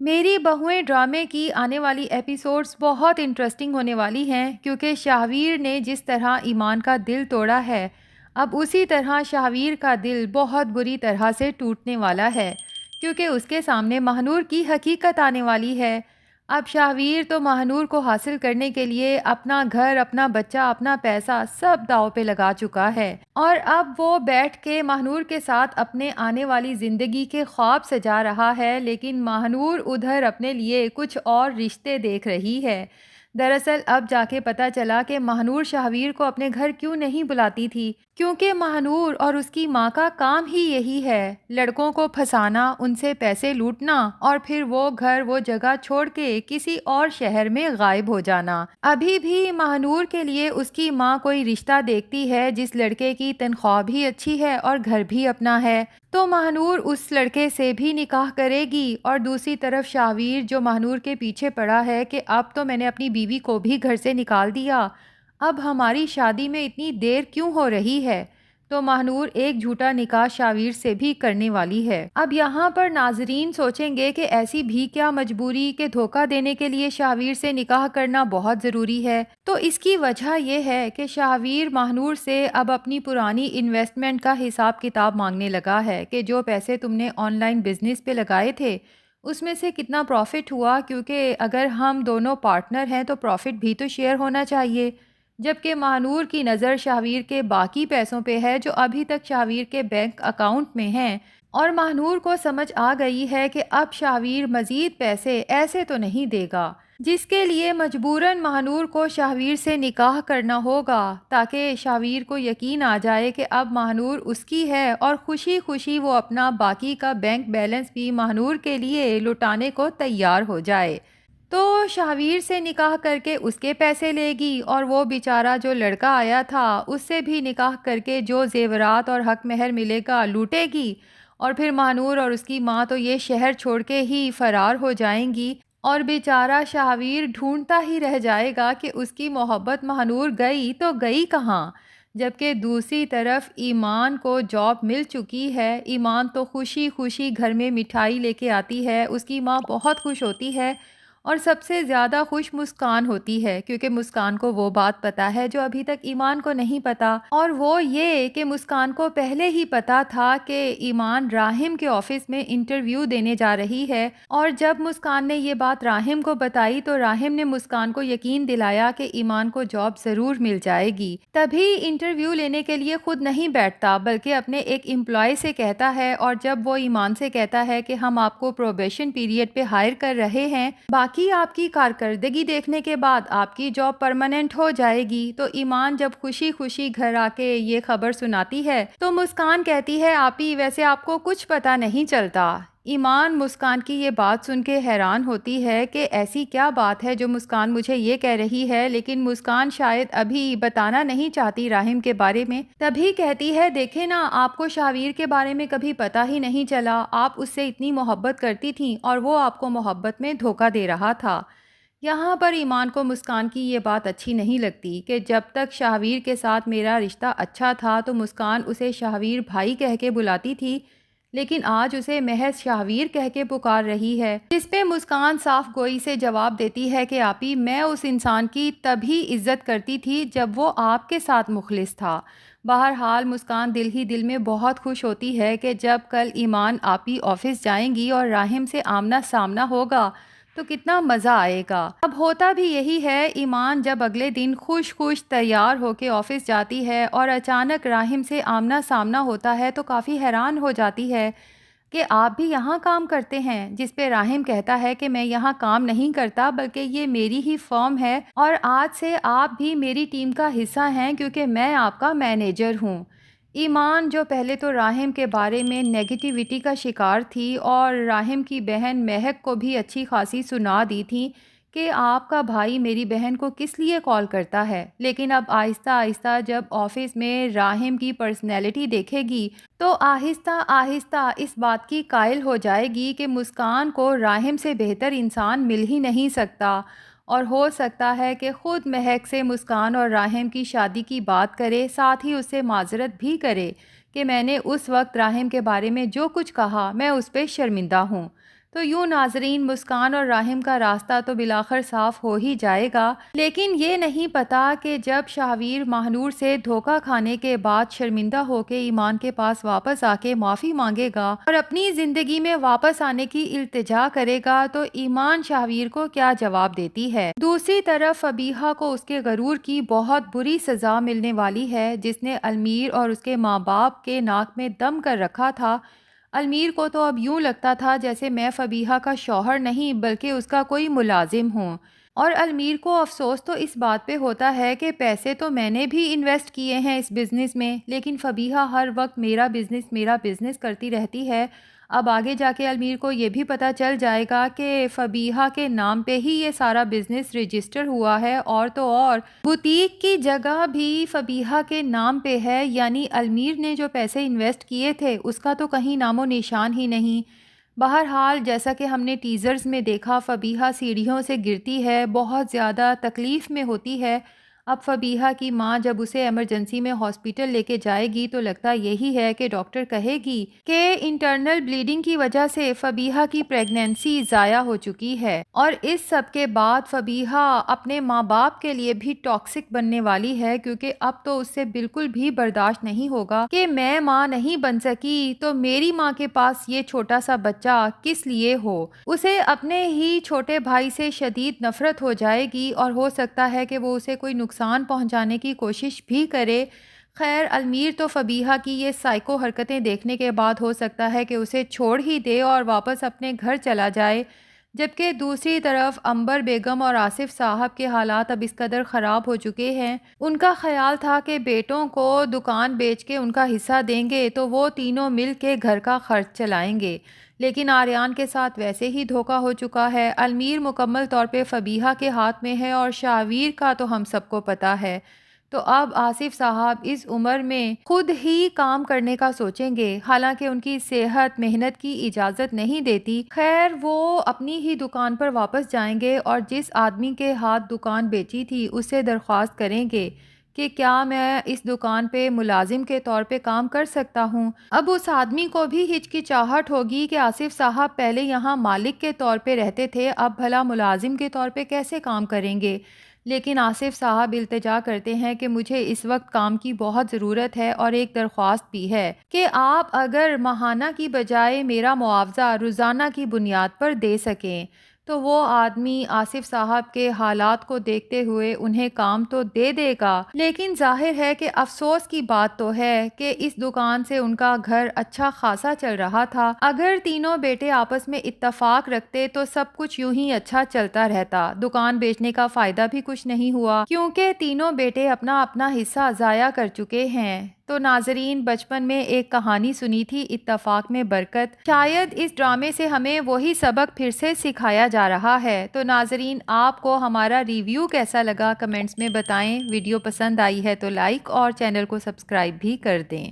میری بہوئیں ڈرامے کی آنے والی ایپیسوڈز بہت انٹرسٹنگ ہونے والی ہیں کیونکہ شاہویر نے جس طرح ایمان کا دل توڑا ہے اب اسی طرح شاہویر کا دل بہت بری طرح سے ٹوٹنے والا ہے کیونکہ اس کے سامنے مہنور کی حقیقت آنے والی ہے۔ اب شاہویر تو مہنور کو حاصل کرنے کے لیے اپنا گھر، اپنا بچہ، اپنا پیسہ سب داؤ پہ لگا چکا ہے اور اب وہ بیٹھ کے مہنور کے ساتھ اپنے آنے والی زندگی کے خواب سجا رہا ہے، لیکن مہنور ادھر اپنے لیے کچھ اور رشتے دیکھ رہی ہے۔ دراصل اب جا کے پتہ چلا کہ مہنور شاہویر کو اپنے گھر کیوں نہیں بلاتی تھی، کیونکہ مہنور اور اس کی ماں کا کام ہی یہی ہے، لڑکوں کو پھنسانا، ان سے پیسے لوٹنا اور پھر وہ گھر وہ جگہ چھوڑ کے کسی اور شہر میں غائب ہو جانا۔ ابھی بھی مہنور کے لیے اس کی ماں کوئی رشتہ دیکھتی ہے جس لڑکے کی تنخواہ بھی اچھی ہے اور گھر بھی اپنا ہے، تو مہنور اس لڑکے سے بھی نکاح کرے گی، اور دوسری طرف شاہویر جو مہنور کے پیچھے پڑا ہے کہ اب تو میں نے اپنی بیوی کو بھی گھر سے نکال دیا، اب ہماری شادی میں اتنی دیر کیوں ہو رہی ہے، تو مہنور ایک جھوٹا نکاح شاہویر سے بھی کرنے والی ہے۔ اب یہاں پر ناظرین سوچیں گے کہ ایسی بھی کیا مجبوری کہ دھوکہ دینے کے لیے شاہویر سے نکاح کرنا بہت ضروری ہے، تو اس کی وجہ یہ ہے کہ شاہویر مہنور سے اب اپنی پرانی انویسٹمنٹ کا حساب کتاب مانگنے لگا ہے کہ جو پیسے تم نے آن لائن بزنس پہ لگائے تھے اس میں سے کتنا پروفٹ ہوا، کیونکہ اگر ہم دونوں پارٹنر ہیں تو پروفٹ بھی تو شیئر ہونا چاہیے، جبکہ مہنور کی نظر شاہویر کے باقی پیسوں پہ ہے جو ابھی تک شاہویر کے بینک اکاؤنٹ میں ہیں، اور مہنور کو سمجھ آ گئی ہے کہ اب شاہویر مزید پیسے ایسے تو نہیں دے گا، جس کے لیے مجبوراً مہنور کو شاہویر سے نکاح کرنا ہوگا تاکہ شاہویر کو یقین آ جائے کہ اب مہنور اس کی ہے، اور خوشی خوشی وہ اپنا باقی کا بینک بیلنس بھی مہنور کے لیے لٹانے کو تیار ہو جائے۔ تو شاہویر سے نکاح کر کے اس کے پیسے لے گی، اور وہ بیچارہ جو لڑکا آیا تھا اس سے بھی نکاح کر کے جو زیورات اور حق مہر ملے گا لوٹے گی، اور پھر مہنور اور اس کی ماں تو یہ شہر چھوڑ کے ہی فرار ہو جائیں گی، اور بیچارہ شاہویر ڈھونڈتا ہی رہ جائے گا کہ اس کی محبت مہنور گئی تو گئی کہاں، جبکہ دوسری طرف ایمان کو جاب مل چکی ہے۔ ایمان تو خوشی خوشی گھر میں مٹھائی لے کے آتی ہے، اس کی ماں بہت خوش ہوتی ہے، اور سب سے زیادہ خوش مسکان ہوتی ہے کیونکہ مسکان کو وہ بات پتہ ہے جو ابھی تک ایمان کو نہیں پتہ، اور وہ یہ کہ مسکان کو پہلے ہی پتہ تھا کہ ایمان راحم کے آفس میں انٹرویو دینے جا رہی ہے، اور جب مسکان نے یہ بات راحم کو بتائی تو راحم نے مسکان کو یقین دلایا کہ ایمان کو جاب ضرور مل جائے گی۔ تبھی انٹرویو لینے کے لیے خود نہیں بیٹھتا بلکہ اپنے ایک امپلائی سے کہتا ہے، اور جب وہ ایمان سے کہتا ہے کہ ہم آپ کو پروبیشن پیریڈ پہ ہائر کر رہے ہیں، باقی آپ کی کارکردگی دیکھنے کے بعد آپ کی جاب پرماننٹ ہو جائے گی، تو ایمان جب خوشی خوشی گھر آ کے یہ خبر سناتی ہے تو مسکان کہتی ہے آپی ویسے آپ کو کچھ پتہ نہیں چلتا۔ ایمان مسکان کی یہ بات سن کے حیران ہوتی ہے کہ ایسی کیا بات ہے جو مسکان مجھے یہ کہہ رہی ہے، لیکن مسکان شاید ابھی بتانا نہیں چاہتی راحم کے بارے میں، تبھی کہتی ہے دیکھیں نا آپ کو شاہویر کے بارے میں کبھی پتہ ہی نہیں چلا، آپ اس سے اتنی محبت کرتی تھیں اور وہ آپ کو محبت میں دھوکہ دے رہا تھا۔ یہاں پر ایمان کو مسکان کی یہ بات اچھی نہیں لگتی کہ جب تک شاہویر کے ساتھ میرا رشتہ اچھا تھا تو مسکان اسے شاہویر بھائی کہہ کے بلاتی تھی، لیکن آج اسے محض شاہویر کہہ کے پکار رہی ہے، جس پہ مسکان صاف گوئی سے جواب دیتی ہے کہ آپی میں اس انسان کی تبھی عزت کرتی تھی جب وہ آپ کے ساتھ مخلص تھا۔ بہرحال مسکان دل ہی دل میں بہت خوش ہوتی ہے کہ جب کل ایمان آپی آفس جائیں گی اور راحم سے آمنا سامنا ہوگا تو کتنا مزہ آئے گا۔ اب ہوتا بھی یہی ہے، ایمان جب اگلے دن خوش خوش تیار ہو کے آفس جاتی ہے اور اچانک راحم سے آمنا سامنا ہوتا ہے تو کافی حیران ہو جاتی ہے کہ آپ بھی یہاں کام کرتے ہیں، جس پہ راحم کہتا ہے کہ میں یہاں کام نہیں کرتا بلکہ یہ میری ہی فرم ہے اور آج سے آپ بھی میری ٹیم کا حصہ ہیں کیونکہ میں آپ کا مینیجر ہوں۔ ایمان جو پہلے تو راحم کے بارے میں نیگیٹیوٹی کا شکار تھی اور راحم کی بہن مہک کو بھی اچھی خاصی سنا دی تھی کہ آپ کا بھائی میری بہن کو کس لیے کال کرتا ہے، لیکن اب آہستہ آہستہ جب آفس میں راحم کی پرسنالٹی دیکھے گی تو آہستہ آہستہ اس بات کی قائل ہو جائے گی کہ مسکان کو راحم سے بہتر انسان مل ہی نہیں سکتا، اور ہو سکتا ہے کہ خود مہک سے مسکان اور راحم کی شادی کی بات کرے، ساتھ ہی اس سے معذرت بھی کرے کہ میں نے اس وقت راحم کے بارے میں جو کچھ کہا میں اس پہ شرمندہ ہوں۔ تو یوں ناظرین مسکان اور راحم کا راستہ تو بالآخر صاف ہو ہی جائے گا، لیکن یہ نہیں پتا کہ جب شاہویر ماہنور سے دھوکہ کھانے کے بعد شرمندہ ہو کے ایمان کے پاس واپس آ کے معافی مانگے گا اور اپنی زندگی میں واپس آنے کی التجا کرے گا تو ایمان شاہویر کو کیا جواب دیتی ہے۔ دوسری طرف فبیہا کو اس کے غرور کی بہت بری سزا ملنے والی ہے، جس نے المیر اور اس کے ماں باپ کے ناک میں دم کر رکھا تھا۔ المیر کو تو اب یوں لگتا تھا جیسے میں فبیہا کا شوہر نہیں بلکہ اس کا کوئی ملازم ہوں، اور المیر کو افسوس تو اس بات پہ ہوتا ہے کہ پیسے تو میں نے بھی انویسٹ کیے ہیں اس بزنس میں، لیکن فبیہا ہر وقت میرا بزنس کرتی رہتی ہے۔ اب آگے جا کے المیر کو یہ بھی پتہ چل جائے گا کہ فبیہا کے نام پہ ہی یہ سارا بزنس رجسٹر ہوا ہے، اور تو اور بوتیک کی جگہ بھی فبیہا کے نام پہ ہے، یعنی المیر نے جو پیسے انویسٹ کیے تھے اس کا تو کہیں نام و نشان ہی نہیں۔ بہرحال جیسا کہ ہم نے ٹیزرز میں دیکھا، فبیہا سیڑھیوں سے گرتی ہے، بہت زیادہ تکلیف میں ہوتی ہے۔ اب فبیہا کی ماں جب اسے ایمرجنسی میں ہاسپٹل لے کے جائے گی تو لگتا یہی ہے کہ ڈاکٹر کہے گی کہ انٹرنل بلیڈنگ کی وجہ سے فبیہا کی پریگنینسی ضائع ہو چکی ہے، اور اس سب کے بعد فبیہا اپنے ماں باپ کے لیے بھی ٹاکسک بننے والی ہے، کیونکہ اب تو اس سے بالکل بھی برداشت نہیں ہوگا کہ میں ماں نہیں بن سکی تو میری ماں کے پاس یہ چھوٹا سا بچہ کس لیے ہو۔ اسے اپنے ہی چھوٹے بھائی سے شدید نفرت ہو جائے گی، اور ہو سکتا ہے کہ وہ اسے کوئی نقصان پہنچانے کی کوشش بھی کرے۔ خیر المیر تو فبیہا کی یہ سائیکو حرکتیں دیکھنے کے بعد ہو سکتا ہے کہ اسے چھوڑ ہی دے اور واپس اپنے گھر چلا جائے، جبکہ دوسری طرف عنبر بیگم اور آصف صاحب کے حالات اب اس قدر خراب ہو چکے ہیں۔ ان کا خیال تھا کہ بیٹوں کو دکان بیچ کے ان کا حصہ دیں گے تو وہ تینوں مل کے گھر کا خرچ چلائیں گے، لیکن آریان کے ساتھ ویسے ہی دھوکہ ہو چکا ہے۔ المیر مکمل طور پہ فبیہا کے ہاتھ میں ہے، اور شاہویر کا تو ہم سب کو پتہ ہے۔ تو اب آصف صاحب اس عمر میں خود ہی کام کرنے کا سوچیں گے، حالانکہ ان کی صحت محنت کی اجازت نہیں دیتی۔ خیر وہ اپنی ہی دکان پر واپس جائیں گے اور جس آدمی کے ہاتھ دکان بیچی تھی اس سے درخواست کریں گے کہ کیا میں اس دکان پہ ملازم کے طور پہ کام کر سکتا ہوں۔ اب اس آدمی کو بھی ہچکچاہٹ ہوگی کہ آصف صاحب پہلے یہاں مالک کے طور پہ رہتے تھے، اب بھلا ملازم کے طور پہ کیسے کام کریں گے، لیکن آصف صاحب التجا کرتے ہیں کہ مجھے اس وقت کام کی بہت ضرورت ہے، اور ایک درخواست بھی ہے کہ آپ اگر ماہانہ کی بجائے میرا معاوضہ روزانہ کی بنیاد پر دے سکیں تو وہ آدمی آصف صاحب کے حالات کو دیکھتے ہوئے انہیں کام تو دے دے گا، لیکن ظاہر ہے کہ افسوس کی بات تو ہے کہ اس دکان سے ان کا گھر اچھا خاصا چل رہا تھا۔ اگر تینوں بیٹے آپس میں اتفاق رکھتے تو سب کچھ یوں ہی اچھا چلتا رہتا، دکان بیچنے کا فائدہ بھی کچھ نہیں ہوا کیونکہ تینوں بیٹے اپنا اپنا حصہ ضائع کر چکے ہیں۔ تو ناظرین بچپن میں ایک کہانی سنی تھی اتفاق میں برکت، شاید اس ڈرامے سے ہمیں وہی سبق پھر سے سکھایا جا رہا ہے۔ تو ناظرین آپ کو ہمارا ریویو کیسا لگا کمنٹس میں بتائیں، ویڈیو پسند آئی ہے تو لائک اور چینل کو سبسکرائب بھی کر دیں۔